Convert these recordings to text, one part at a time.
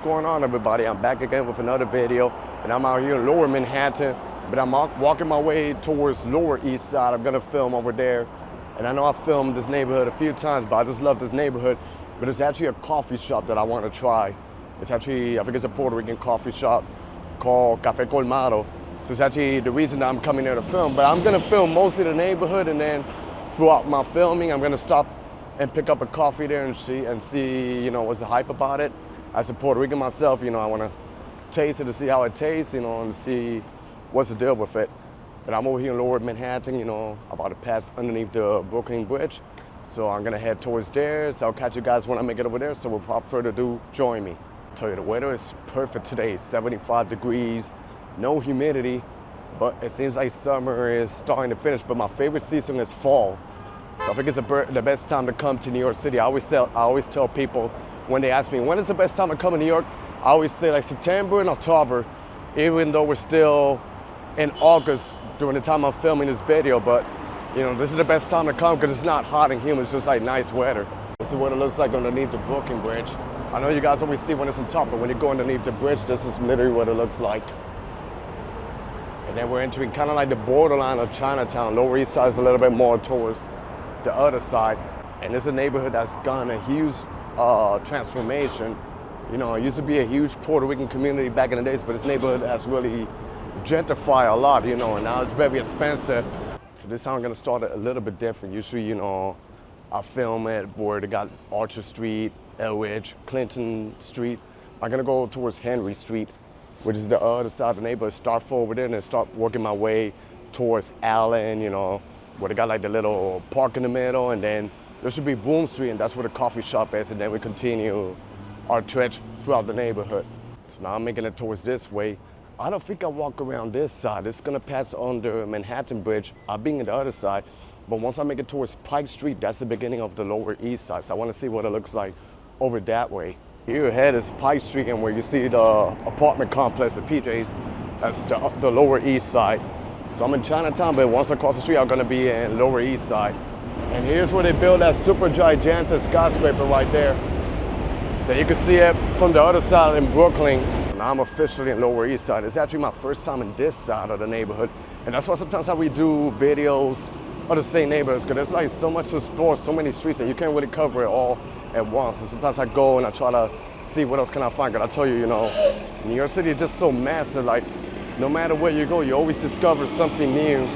going on, everybody? I'm back again with another video, and I'm out here in Lower Manhattan, but I'm walking my way towards Lower East Side. I'm gonna film over there, and I know I've filmed this neighborhood a few times, but I just love this neighborhood. But it's actually a coffee shop that I want to try. It's actually, I think it's a Puerto Rican coffee shop called Cafe Colmado. So it's actually the reason that I'm coming here to film, but I'm gonna film mostly the neighborhood, and then throughout my filming, I'm gonna stop and pick up a coffee there and see, you know, what's the hype about it. As a Puerto Rican myself, you know, I wanna taste it to see how it tastes, you know, and see what's the deal with it. But I'm over here in Lower Manhattan, you know, about to pass underneath the Brooklyn Bridge. So I'm gonna head towards there, so I'll catch you guys when I make it over there. So without further ado, join me. I'll tell you, the weather is perfect today, 75 degrees, no humidity, but it seems like summer is starting to finish, but my favorite season is fall. So I think it's the best time to come to New York City. I always tell people when they ask me, when is the best time to come to New York? I always say like September and October, even though we're still in August during the time I'm filming this video, but you know, this is the best time to come because it's not hot and humid, it's just like nice weather. This is what it looks like underneath the Brooklyn Bridge. I know you guys always see when it's on top, but when you go underneath the bridge, this is literally what it looks like. And then we're entering kind of like the borderline of Chinatown. Lower East Side is a little bit more towards the other side. And it's a neighborhood that's gone a huge transformation. You know, it used to be a huge Puerto Rican community back in the days, but this neighborhood has really gentrified a lot, you know, and now it's very expensive. So this time I'm gonna start it a little bit different. Usually, you know, I film it where they got Archer Street, Elridge, Clinton Street. I'm gonna go towards Henry Street, which is the other side of the neighborhood. Start from over there and then start working my way towards Allen, you know, where they got like the little park in the middle, and then there should be Boom Street, and that's where the coffee shop is, and then we continue our trek throughout the neighborhood. So now I'm making it towards this way. I don't think I'll walk around this side. It's gonna pass under Manhattan Bridge. I'll be on the other side, but once I make it towards Pike Street, that's the beginning of the Lower East Side. So I wanna see what it looks like over that way. Here ahead is Pike Street, and where you see the apartment complex of PJ's, that's the Lower East Side. So I'm in Chinatown, but once I cross the street, I'm gonna be in Lower East Side. And here's where they built that super gigantic skyscraper right there. That you can see it from the other side in Brooklyn. Now I'm officially in Lower East Side. It's actually my first time in this side of the neighborhood. And that's why sometimes how we do videos of the same neighborhoods, because there's like so much to explore, so many streets that you can't really cover it all at once. So sometimes I go and I try to see what else can I find. Because I tell you, you know, New York City is just so massive. Like, no matter where you go, you always discover something new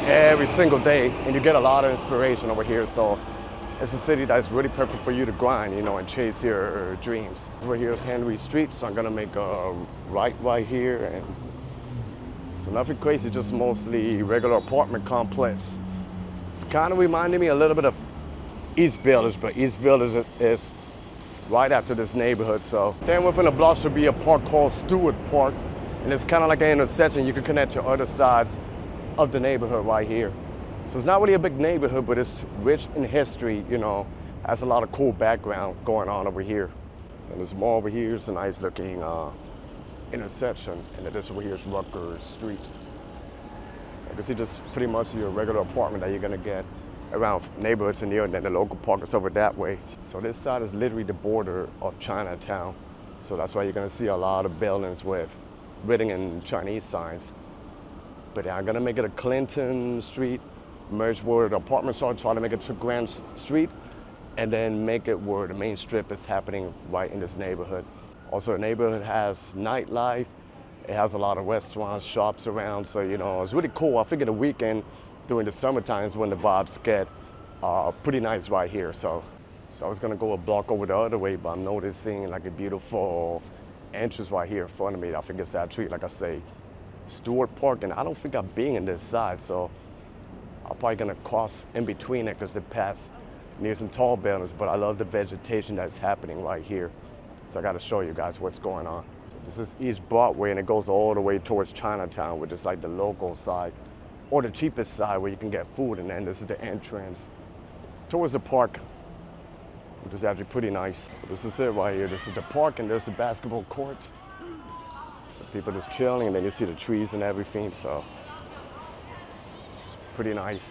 every single day, and you get a lot of inspiration over here. So it's a city that's really perfect for you to grind, you know, and chase your dreams. Over here is Henry Street, so I'm gonna make a right here, and so nothing crazy, just mostly regular apartment complex. It's kind of reminding me a little bit of East Village, but East Village is right after this neighborhood. So then within a block should be a park called Stewart Park. And it's kind of like an intersection. You can connect to other sides of the neighborhood right here. So it's not really a big neighborhood, but it's rich in history, you know, has a lot of cool background going on over here. And there's more over here. It's a nice looking intersection. And then this over here is Rutgers Street. You can see just pretty much your regular apartment that you're gonna get around neighborhoods in here, and then the local park is over that way. So this side is literally the border of Chinatown. So that's why you're gonna see a lot of buildings with written in Chinese signs. But yeah, I'm gonna make it a Clinton Street, merge where the apartments are, try to make it to Grand Street, and then make it where the main strip is happening right in this neighborhood. Also, the neighborhood has nightlife. It has a lot of restaurants, shops around, so you know, it's really cool. I figure the weekend during the summer times when the vibes get pretty nice right here. So I was gonna go a block over the other way, but I'm noticing like a beautiful entrance right here in front of me. I think it's that tree, like I say, Stewart Park, and I don't think I've been in this side, so I'm probably gonna cross in between it because it passed near some tall buildings, but I love the vegetation that's happening right here. So I gotta show you guys what's going on. So this is East Broadway, and it goes all the way towards Chinatown, which is like the local side, or the cheapest side where you can get food, and then this is the entrance towards the park, which is actually pretty nice. So this is it right here. This is the park, and there's the basketball court. So people just chilling, and then you see the trees and everything, so it's pretty nice.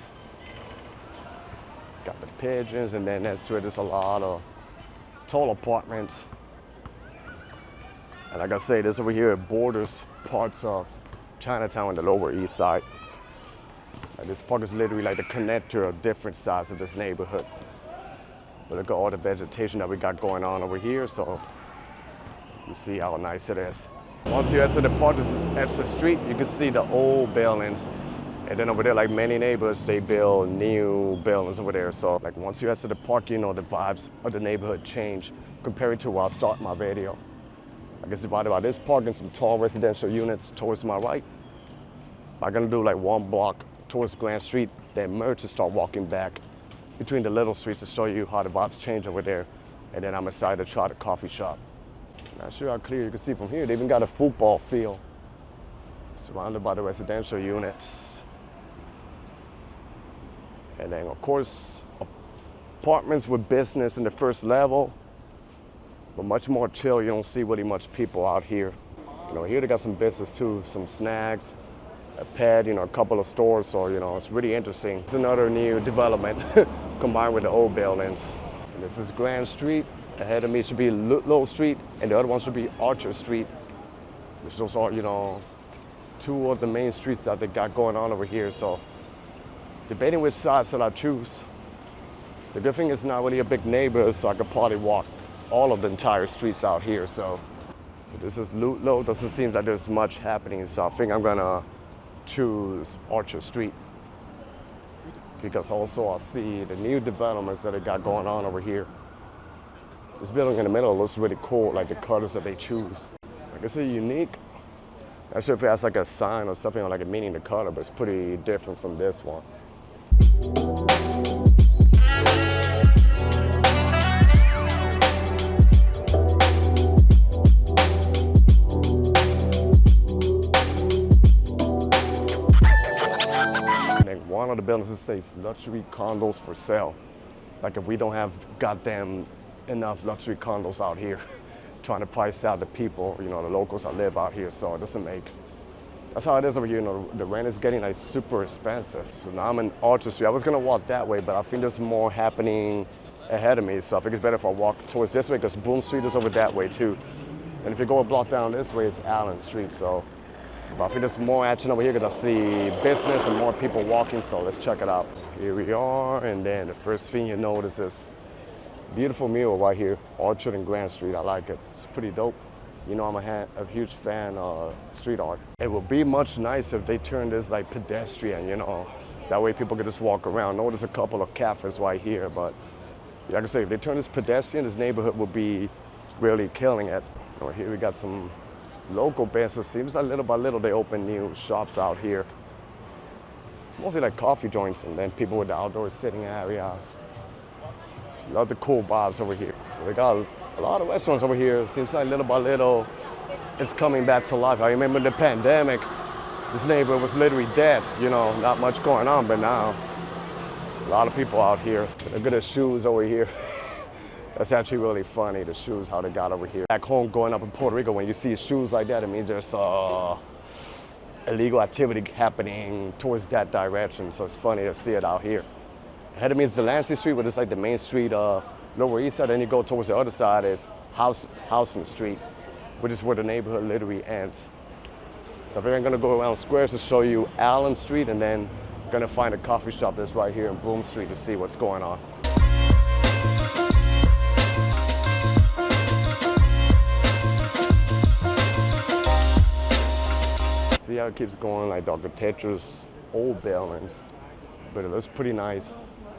Got the pigeons, and then that's where there's a lot of tall apartments. And like I say, this over here borders parts of Chinatown on the Lower East Side. And this park is literally like the connector of different sides of this neighborhood. But look at all the vegetation that we got going on over here, so you see how nice it is. Once you enter the park, this is Exit Street, you can see the old buildings. And then over there, like many neighborhoods, they build new buildings over there. So like once you enter the park, you know the vibes of the neighborhood change compared to where I start my video. I guess divided by this park and some tall residential units towards my right. I'm gonna do like one block towards Grand Street, then merge and start walking back between the little streets to show you how the vibes change over there. And then I'm excited to try the coffee shop. Not sure how clear you can see from here. They even got a football field surrounded by the residential units. And then of course, apartments with business in the first level, but much more chill. You don't see really much people out here. You know, here they got some business too, some snacks, a pet, you know, a couple of stores. So, you know, it's really interesting. It's another new development combined with the old buildings. And this is Grand Street. Ahead of me should be Ludlow Street, and the other one should be Archer Street, which those are, you know, two of the main streets that they got going on over here. So, debating which side should I choose. The good thing is it's not really a big neighborhood, so I could probably walk all of the entire streets out here. So this is Ludlow. Doesn't seem like there's much happening, so I think I'm gonna choose Archer Street, because also I see the new developments that they got going on over here. This building in the middle looks really cool, like the colors that they choose. Like it's unique. I'm not sure if it has like a sign or something or like a meaning to color, but it's pretty different from this one. And one of the buildings says luxury condos for sale. Like if we don't have goddamn enough luxury condos out here, trying to price out the people, you know, the locals that live out here, so it doesn't make. That's how it is over here. You know, the rent is getting like super expensive. So now I'm in Archer Street. I was gonna walk that way, but I think there's more happening ahead of me, so I think it's better if I walk towards this way, because Boone Street is over that way too. And if you go a block down this way, it's Allen Street. So but I think there's more action over here because I see business and more people walking, so let's check it out. Here we are, and then the first thing you notice is beautiful mural right here, Orchard and Grand Street. I like it. It's pretty dope. You know, I'm a huge fan of street art. It would be much nicer if they turned this like pedestrian, you know. That way people could just walk around. Notice a couple of cafes right here, but like I say, if they turn this pedestrian, this neighborhood would be really killing it. Over here we got some local business. Seems like little by little they open new shops out here. It's mostly like coffee joints and then people with the outdoor sitting areas. Love the cool vibes over here. So they got a lot of restaurants over here. Seems like little by little it's coming back to life. I remember the pandemic, this neighborhood was literally dead, you know, not much going on, but now a lot of people out here. Look at the shoes over here. That's actually really funny, the shoes, how they got over here. Back home growing up in Puerto Rico, when you see shoes like that, it means there's illegal activity happening towards that direction. So it's funny to see it out here. Ahead of me is Delancey Street, which is like the main street, Lower East Side. Then you go towards the other side is Houston Street, which is where the neighborhood literally ends. So I think I'm gonna go around squares to show you Allen Street, and then gonna find a coffee shop that's right here in Broome Street to see what's going on. See how it keeps going, like Dr. Tetra's old buildings, but it looks pretty nice.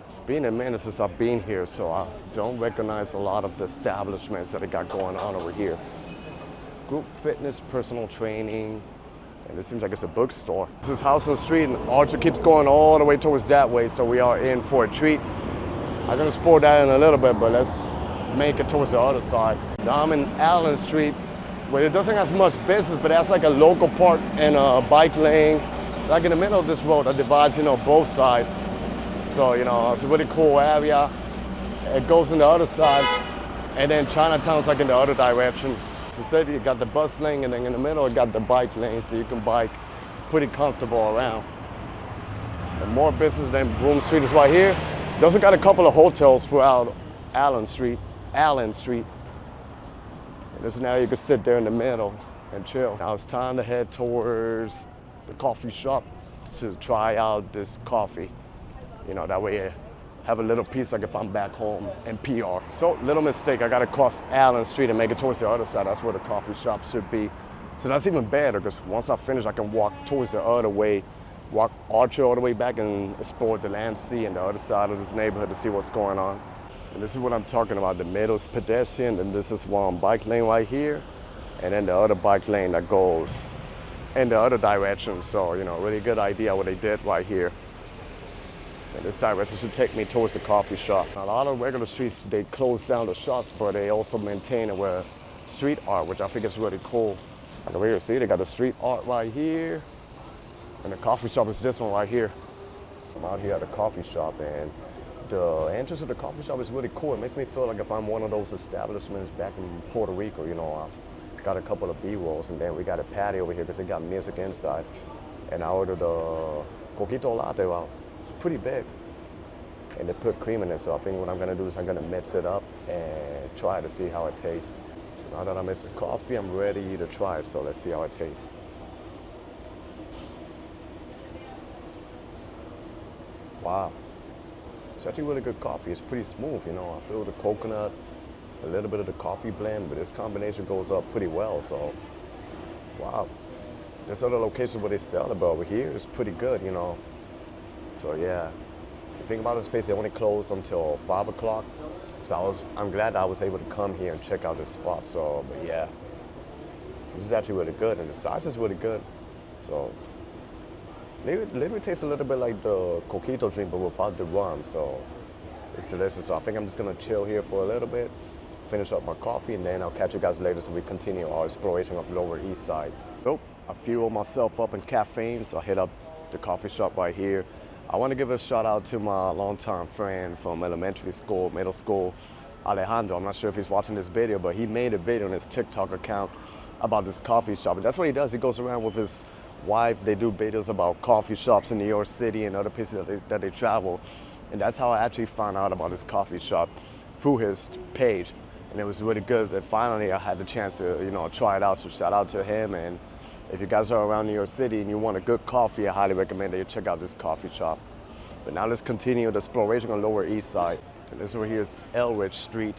It's been a minute since I've been here, so I don't recognize a lot of the establishments that I got going on over here. Group fitness, personal training, and it seems like it's a bookstore. This is Houston Street, and Archer keeps going all the way towards that way, so we are in for a treat. I'm gonna spoil that in a little bit, but let's make it towards the other side. Now I'm in Allen Street, where it doesn't have as much business, but it has like a local park and a bike lane, like in the middle of this road that divides, you know, both sides. So, you know, it's a really cool area. It goes in the other side, and then Chinatown's like in the other direction. So said you got the bus lane, and then in the middle you got the bike lane, so you can bike pretty comfortable around. And more business than Broome Street is right here. It also got a couple of hotels throughout Allen Street. And This is now you can sit there in the middle and chill. Now it's time to head towards the coffee shop to try out this coffee. You know, that way I have a little piece like if I'm back home in PR. So, little mistake, I gotta cross Allen Street and make it towards the other side. That's where the coffee shop should be. So that's even better, because once I finish, I can walk towards the other way, walk Archer all the way back and explore the land sea and the other side of this neighborhood to see what's going on. And this is what I'm talking about. The middle is pedestrian, and this is one bike lane right here, and then the other bike lane that goes in the other direction. So, you know, really good idea what they did right here. And this direction should take me towards the coffee shop. Now, a lot of regular streets, they close down the shops, but they also maintain it with street art, which I think is really cool. Like over here, see, they got the street art right here, and the coffee shop is this one right here. I'm out here at the coffee shop, and the entrance of the coffee shop is really cool. It makes me feel like if I'm one of those establishments back in Puerto Rico, you know, I've got a couple of B-rolls, and then we got a patio over here because they got music inside. And I ordered a coquito latte. Well, it's pretty big, and they put cream in it, so I think what I'm gonna do is I'm gonna mix it up and try to see how it tastes. So now that I mixed the coffee, I'm ready to try it, so let's see how it tastes. Wow. It's actually really good coffee. It's pretty smooth, you know. I feel the coconut, a little bit of the coffee blend, but this combination goes up pretty well, so wow. There's other locations where they sell it, but over here it's pretty good, you know. So yeah, the thing about this place, they only close until 5 o'clock. So I'm glad I was able to come here and check out this spot. So, but yeah, this is actually really good, and the size is really good. So, literally tastes a little bit like the coquito drink, but without the rum. So, it's delicious. So I think I'm just gonna chill here for a little bit, finish up my coffee, and then I'll catch you guys later so we continue our exploration of Lower East Side. So, I fueled myself up in caffeine, so I hit up the coffee shop right here. I want to give a shout out to my longtime friend from elementary school, middle school, Alejandro. I'm not sure if he's watching this video, but he made a video on his TikTok account about this coffee shop. And that's what he does. He goes around with his wife. They do videos about coffee shops in New York City and other places that they travel. And that's how I actually found out about this coffee shop, through his page. And it was really good that finally I had the chance to, you know, try it out. So shout out to him. And if you guys are around New York City and you want a good coffee, I highly recommend that you check out this coffee shop. But now let's continue the exploration on Lower East Side. And this right here is Elridge Street.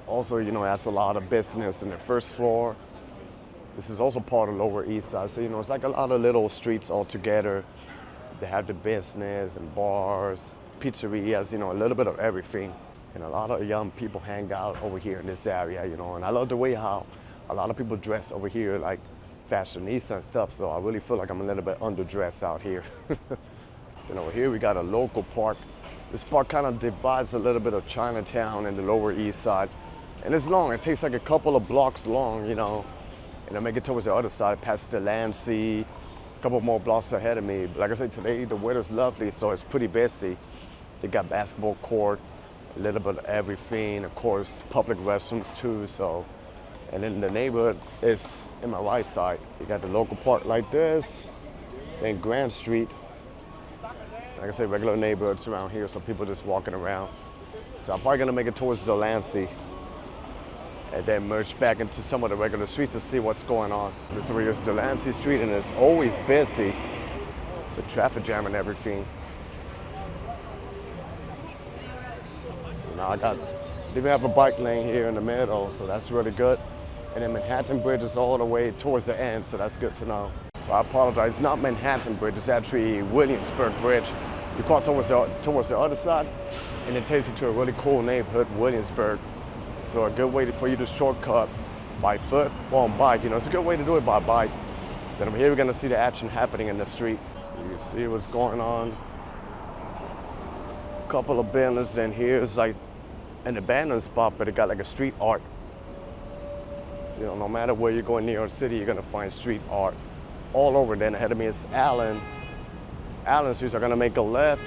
Also, you know, it has a lot of business in the first floor. This is also part of Lower East Side. So, you know, it's like a lot of little streets all together. They have the business and bars, pizzerias, you know, a little bit of everything. And a lot of young people hang out over here in this area, you know. And I love the way how a lot of people dress over here, like fashionista and stuff, so I really feel like I'm a little bit underdressed out here. And over here we got a local park. This park kind of divides a little bit of Chinatown and the Lower East Side. And it's long, it takes like a couple of blocks long, you know, and I make it towards the other side, past the land sea, a couple more blocks ahead of me. But like I said, today the weather's lovely, so it's pretty busy. They got basketball court, a little bit of everything, of course, public restrooms too, so. And then the neighborhood is in my right side. You got the local park like this, then Grand Street. Like I said, regular neighborhoods around here, so people just walking around. So I'm probably gonna make it towards the land sea and then merge back into some of the regular streets to see what's going on. This over here is the land sea street, and it's always busy. The traffic jam and everything. So now they even have a bike lane here in the middle, so that's really good. And then Manhattan Bridge is all the way towards the end, so that's good to know. So I apologize, it's not Manhattan Bridge, it's actually Williamsburg Bridge. You cross towards the other side, and it takes you to a really cool neighborhood, Williamsburg. So a good way for you to shortcut by foot or on bike. You know, it's a good way to do it by bike. Then over here we're gonna see the action happening in the street. So you can see what's going on. A couple of buildings, then here's like an abandoned spot, but it got like a street art. So, you know, no matter where you go in New York City, you're gonna find street art all over. Then ahead of me is Allen Street. So I'm gonna make a left,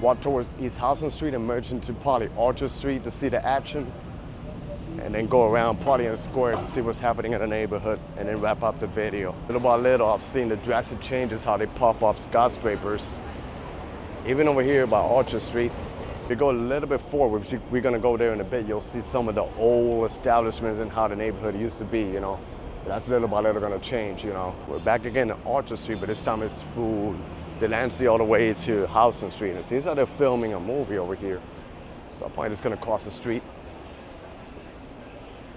walk towards East Houston Street and merge into probably Archer Street to see the action, and then go around Party Square to see what's happening in the neighborhood, and then wrap up the video. Little by little, I've seen the drastic changes, how they pop up skyscrapers. Even over here by Archer Street, you go a little bit forward, which we're gonna go there in a bit, you'll see some of the old establishments and how the neighborhood used to be, you know. That's little by little gonna change, you know. We're back again in Archer Street, but this time it's through Delancey all the way to Houston Street. And it seems like they're filming a movie over here. So I'm probably just gonna cross the street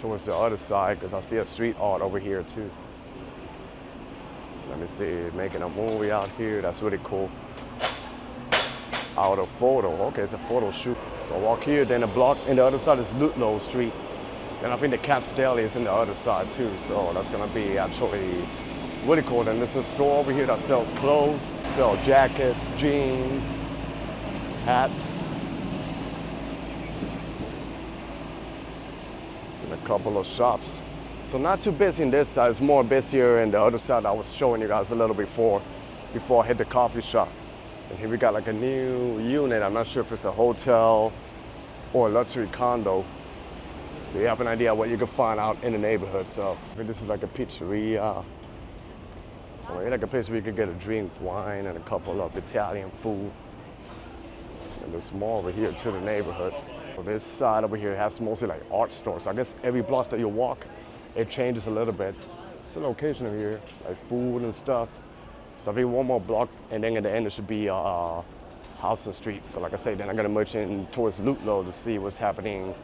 towards the other side because I see a street art over here too. Let me see, making a movie out here. That's really cool. Out of photo. Okay, it's a photo shoot. So walk here, then a block, and the other side is Ludlow Street. And I think the Cat's Deli is in the other side too. So that's gonna be actually really cool. Then there's a store over here that sells clothes, sells jackets, jeans, hats. And a couple of shops. So not too busy in this side, it's more busier in the other side I was showing you guys a little before I hit the coffee shop. And here we got like a new unit. I'm not sure if it's a hotel or a luxury condo. So you have an idea what you can find out in the neighborhood. So I think this is like a pizzeria. Or maybe like a place where you could get a drink, wine, and a couple of Italian food. And there's more over here to the neighborhood. So this side over here has mostly like art stores. So I guess every block that you walk, it changes a little bit. It's a location over here, like food and stuff. So I think one more block, and then at the end it should be Houston Street. So like I say, then I'm gonna merge in towards Ludlow to see what's happening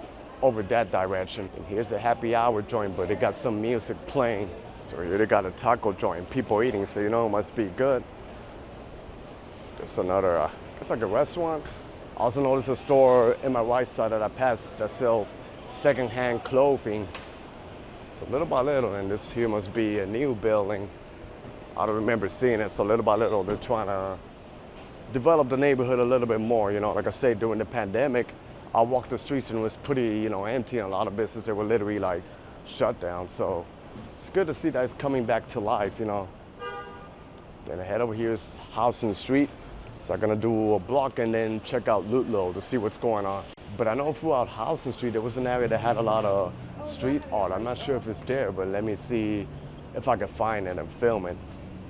over that direction. And here's the happy hour joint, but they got some music playing. So here they got a taco joint, people eating, so you know it must be good. There's another, it's like a restaurant. I also noticed a store in my right side that I passed that sells secondhand clothing. So little by little, and this here must be a new building. I don't remember seeing it, so little by little they're trying to develop the neighborhood a little bit more. You know, like I say, during the pandemic, I walked the streets and it was pretty, you know, empty, and a lot of businesses that were literally like shut down. So it's good to see that it's coming back to life, you know. Then ahead over here is Houston Street. So I'm gonna do a block and then check out Ludlow to see what's going on. But I know throughout Houston Street, there was an area that had a lot of street art. I'm not sure if it's there, but let me see if I can find it and film it.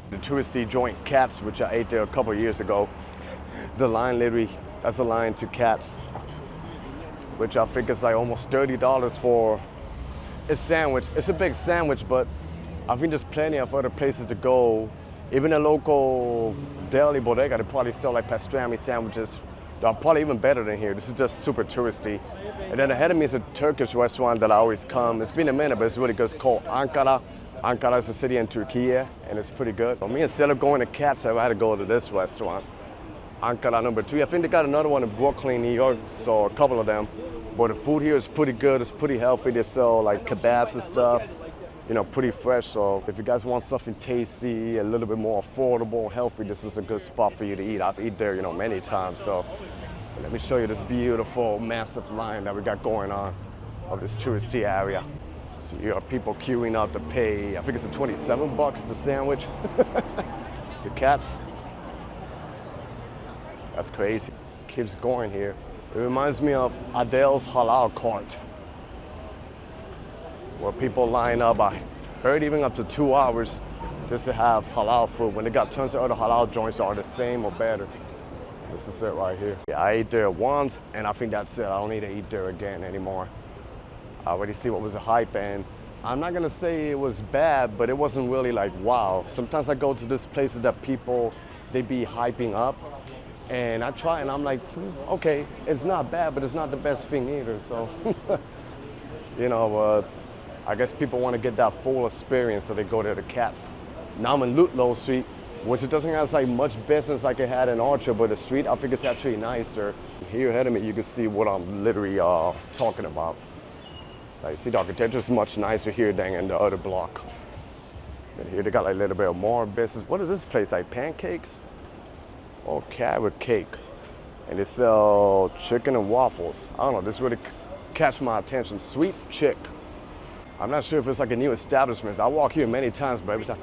The touristy joint Cats, which I ate there a couple years ago. The line literally, that's a line to Cats, which I think is like almost $30 for a sandwich. It's a big sandwich, but I think there's plenty of other places to go. Even a local deli bodega, they probably sell like pastrami sandwiches. They're probably even better than here. This is just super touristy. And then ahead of me is a Turkish restaurant that I always come. It's been a minute, but it's really good. It's called Ankara. Ankara is a city in Turkey, and it's pretty good. For me, instead of going to Cats, I had to go to this restaurant. Ankara number 3. I think they got another one in Brooklyn, New York, so a couple of them. But the food here is pretty good. It's pretty healthy. They sell like kebabs and stuff, you know, pretty fresh. So if you guys want something tasty, a little bit more affordable, healthy, this is a good spot for you to eat. I've eaten there, you know, many times. So let me show you this beautiful, massive line that we got going on of this touristy area. So you have people queuing up to pay, I think it's $27 the sandwich. The Cats. That's crazy. Keeps going here. It reminds me of Adele's Halal Cart, where people line up, I heard even up to 2 hours just to have halal food, when they got tons of other halal joints that are the same or better. This is it right here. Yeah, I ate there once, and I think that's it. I don't need to eat there again anymore. I already see what was the hype, and I'm not gonna say it was bad, but it wasn't really like, wow. Sometimes I go to these places that people, they be hyping up, and I try and I'm like, okay, it's not bad, but it's not the best thing either, so. You know, I guess people want to get that full experience, so they go to the Cats. Now I'm in Ludlow Street, which it doesn't have like much business like it had in Archer, but the street, I think it's actually nicer. Here ahead of me, you can see what I'm literally talking about. Like, see, the architecture is much nicer here than in the other block. And here they got like a little bit more business. What is this place, like pancakes? Or carrot cake. And they sell chicken and waffles. I don't know, this really catch my attention. Sweet Chick. I'm not sure if it's like a new establishment. I walk here many times, but every time.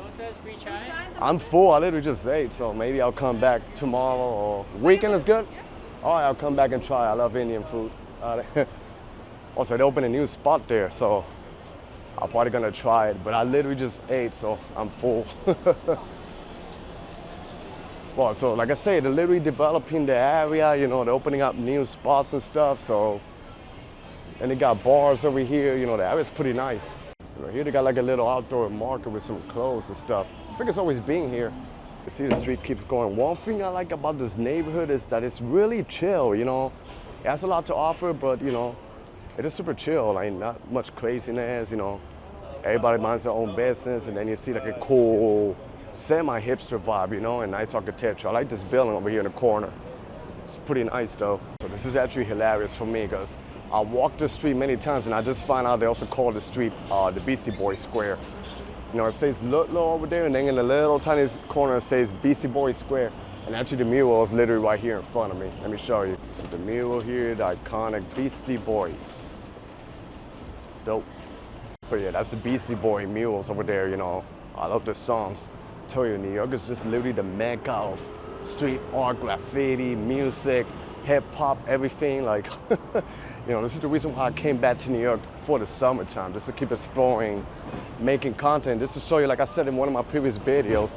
I'm full, I literally just ate, so maybe I'll come back tomorrow or weekend is good? All right, I'll come back and try. I love Indian food. Also, they opened a new spot there, so I'm probably gonna try it, but I literally just ate, so I'm full. spot. So like I say, they're literally developing the area, you know, they're opening up new spots and stuff. So, and they got bars over here, you know, the area's pretty nice. You know, here they got like a little outdoor market with some clothes and stuff. I think it's always been here. You see the street keeps going. One thing I like about this neighborhood is that it's really chill, you know. It has a lot to offer, but you know, it is super chill, like not much craziness, you know. Everybody minds their own business, and then you see like a cool semi-hipster vibe, you know, and nice architecture. I like this building over here in the corner. It's pretty nice though. So this is actually hilarious for me because I walked the street many times and I just found out they also call the street the Beastie Boys Square. You know, it says Ludlow over there, and then in the little tiny corner it says Beastie Boys Square. And actually the mural is literally right here in front of me. Let me show you. So the mural here, the iconic Beastie Boys. Dope. But yeah, that's the Beastie Boy murals over there, you know. I love their songs. I tell you, New York is just literally the mecca of street art, graffiti, music, hip hop, everything. Like, you know, this is the reason why I came back to New York for the summertime, just to keep exploring, making content, just to show you, like I said in one of my previous videos,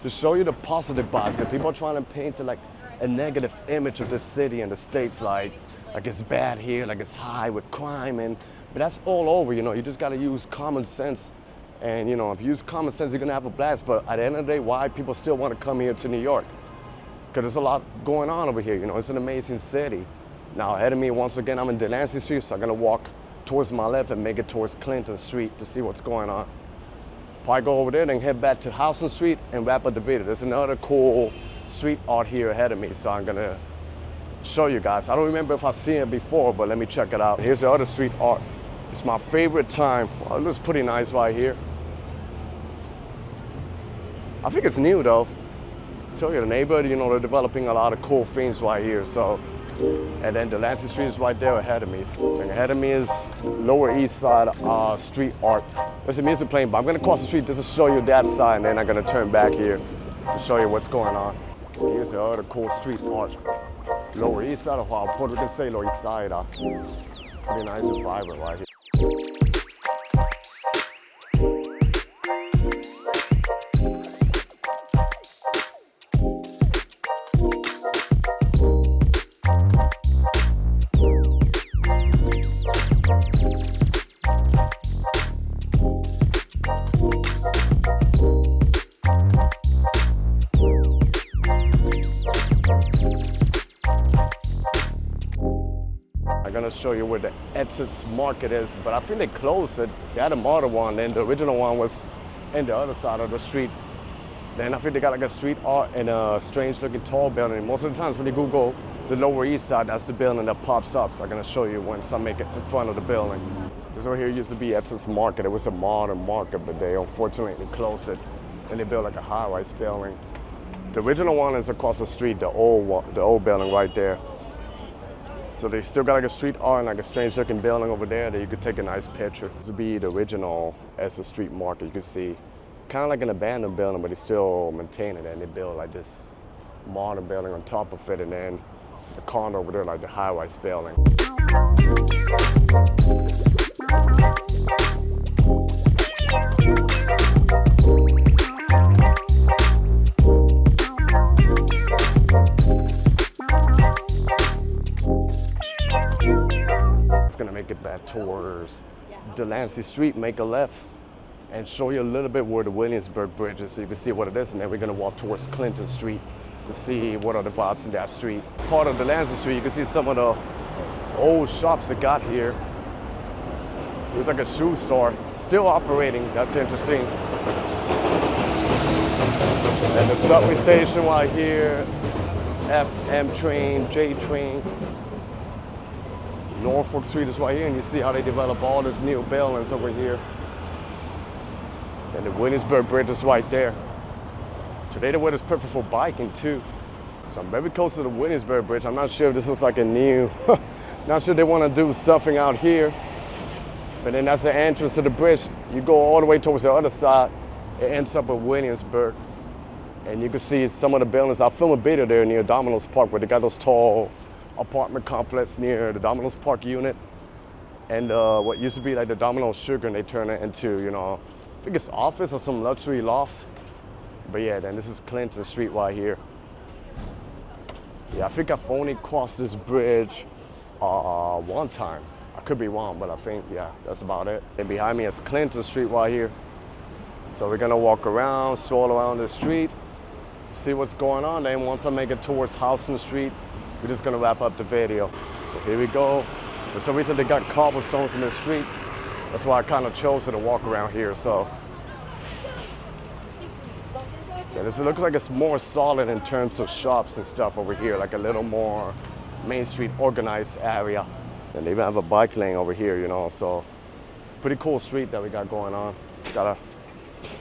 to show you the positive vibes, because people are trying to paint like a negative image of the city and the States, like it's bad here, like it's high with crime, but that's all over, you know. You just gotta use common sense, and you know, if you use common sense, you're gonna have a blast. But at the end of the day, why people still want to come here to New York? Because there's a lot going on over here, you know. It's an amazing city. Now ahead of me, once again, I'm in Delancey Street, so I'm gonna walk towards my left and make it towards Clinton Street to see what's going on. Probably go over there, then head back to Houston Street and wrap up the video. There's another cool street art here ahead of me, so I'm gonna show you guys. I don't remember if I've seen it before, but let me check it out. Here's the other street art. It's my favorite time. Well, it looks pretty nice right here. I think it's new though. I tell you, the neighborhood, you know, they're developing a lot of cool things right here. So, and then Delancey Street is right there ahead of me. And ahead of me is Lower East Side street art. There's a music playing, but I'm gonna cross the street just to show you that side, and then I'm gonna turn back here to show you what's going on. Here's the other cool street art. Lower East Side, or how Puerto Rican say Lower East Side. Pretty nice and vibrant right here. I'm gonna show you where the Exits Market is, but I think they closed it. They had a modern one, and the original one was in the other side of the street. Then I think they got like a street art and a strange looking tall building. Most of the times when you Google the Lower East Side, that's the building that pops up. So I'm gonna show you once I make it in front of the building. This over here used to be Exits Market. It was a modern market, but they unfortunately closed it, and they built like a high-rise building. The original one is across the street, the old building right there. So they still got like a street art and like a strange looking building over there that you could take a nice picture. This would be the original Exit Street Market. You can see kind of like an abandoned building, but they still maintain it, and they build like this modern building on top of it, and then the condo over there like the high-rise building. Gonna make it back towards Delancey Street, make a left, and show you a little bit where the Williamsburg Bridge is so you can see what it is, and then we're gonna walk towards Clinton Street to see what are the vibes in that street. Part of Delancey Street, you can see some of the old shops they got here. There's like a shoe store, still operating, that's interesting. And the subway station right here, FM train, J train. Norfolk Street is right here, and you see how they develop all this new buildings over here. And the Williamsburg Bridge is right there. Today the weather's perfect for biking too. So I'm very close to the Williamsburg Bridge. I'm not sure if this is like a new, not sure they want to do something out here. But then that's the entrance to the bridge. You go all the way towards the other side, it ends up at Williamsburg. And you can see some of the buildings. I filmed a video there near Domino's Park where they got those tall apartment complex near the Domino's Park unit, and what used to be like the Domino's Sugar, and they turn it into, you know, I think it's office or some luxury lofts. But yeah, then this is Clinton Street right here. Yeah, I think I've only crossed this bridge one time. I could be wrong, but I think, yeah, that's about it. And behind me is Clinton Street right here. So we're gonna walk around, stroll around the street, see what's going on. Then once I make it towards Houston Street, we're just gonna wrap up the video. So here we go. For some reason they got cobblestones in the street. That's why I kind of chose to walk around here. So yeah, this looks like it's more solid in terms of shops and stuff over here, like a little more Main Street organized area. And they even have a bike lane over here, you know, so pretty cool street that we got going on. Just gotta,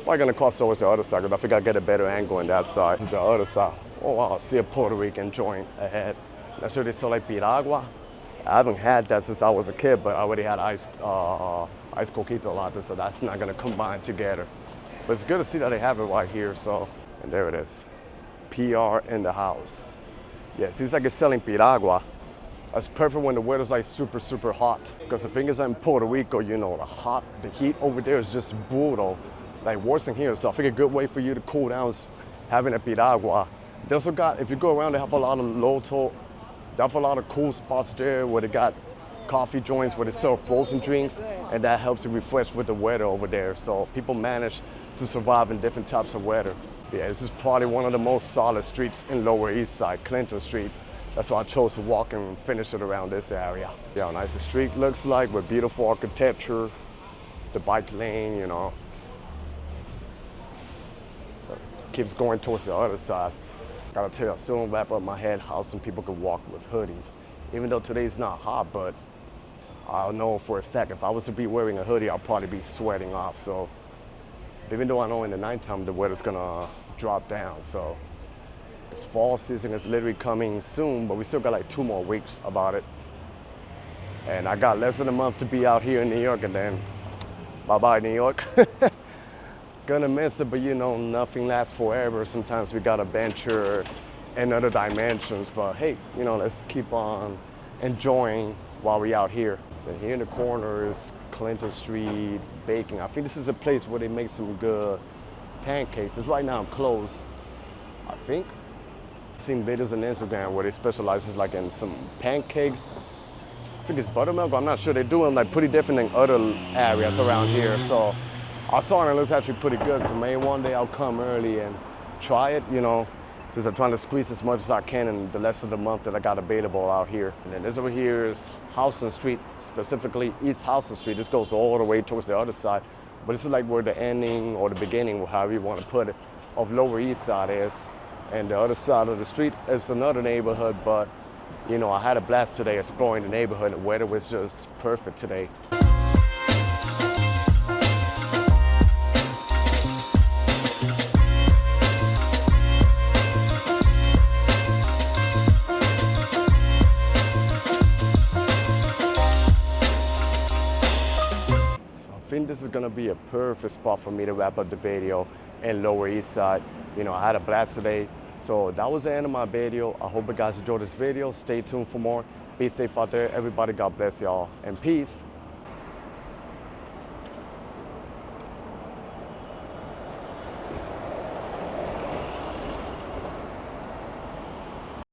probably gonna cross over to the other side, because I think I'll get a better angle on that side. The other side, oh wow, I see a Puerto Rican joint ahead. That's where they sell like piragua. I haven't had that since I was a kid, but I already had ice coquito latte, so that's not gonna combine together. But it's good to see that they have it right here, so. And there it is, PR in the house. Yeah, it seems like it's selling piragua. That's perfect when the weather's like super, super hot. Because the thing is in Puerto Rico, you know, the heat over there is just brutal. Like worse than here, so I think a good way for you to cool down is having a piragua. They also got, if you go around, they have a lot of loto. They have a lot of cool spots there where they got coffee joints where they sell frozen drinks, and that helps you refresh with the weather over there. So people manage to survive in different types of weather. Yeah, this is probably one of the most solid streets in Lower East Side, Clinton Street. That's why I chose to walk and finish it around this area. Yeah, how nice the street looks like with beautiful architecture, the bike lane, you know. Keeps going towards the other side. Gotta tell you, I still don't wrap up my head how some people can walk with hoodies. Even though today's not hot, but I know for a fact if I was to be wearing a hoodie, I'll probably be sweating off. So even though I know in the nighttime the weather's gonna drop down. So this fall season is literally coming soon, but we still got like 2 more weeks about it. And I got less than a month to be out here in New York, and then bye-bye New York. Gonna miss it, but you know, nothing lasts forever. Sometimes we gotta venture in other dimensions, but hey, you know, let's keep on enjoying while we're out here. And here in the corner is Clinton Street Baking. I think this is a place where they make some good pancakes. It's right now closed, I think. I've seen videos on Instagram where they specialize like in some pancakes. I think it's buttermilk, I'm not sure. They're doing like pretty different than other areas around here. So I saw it and it looks actually pretty good. So maybe one day I'll come early and try it, you know, since I'm trying to squeeze as much as I can in the rest of the month that I got available out here. And then this over here is Houston Street, specifically East Houston Street. This goes all the way towards the other side. But this is like where the ending or the beginning, however you want to put it, of Lower East Side is. And the other side of the street is another neighborhood, but you know, I had a blast today exploring the neighborhood. The weather was just perfect today. I think this is gonna be a perfect spot for me to wrap up the video in Lower East Side. You know, I had a blast today. So that was the end of my video. I hope you guys enjoyed this video. Stay tuned for more. Be safe out there. Everybody, God bless y'all. And peace.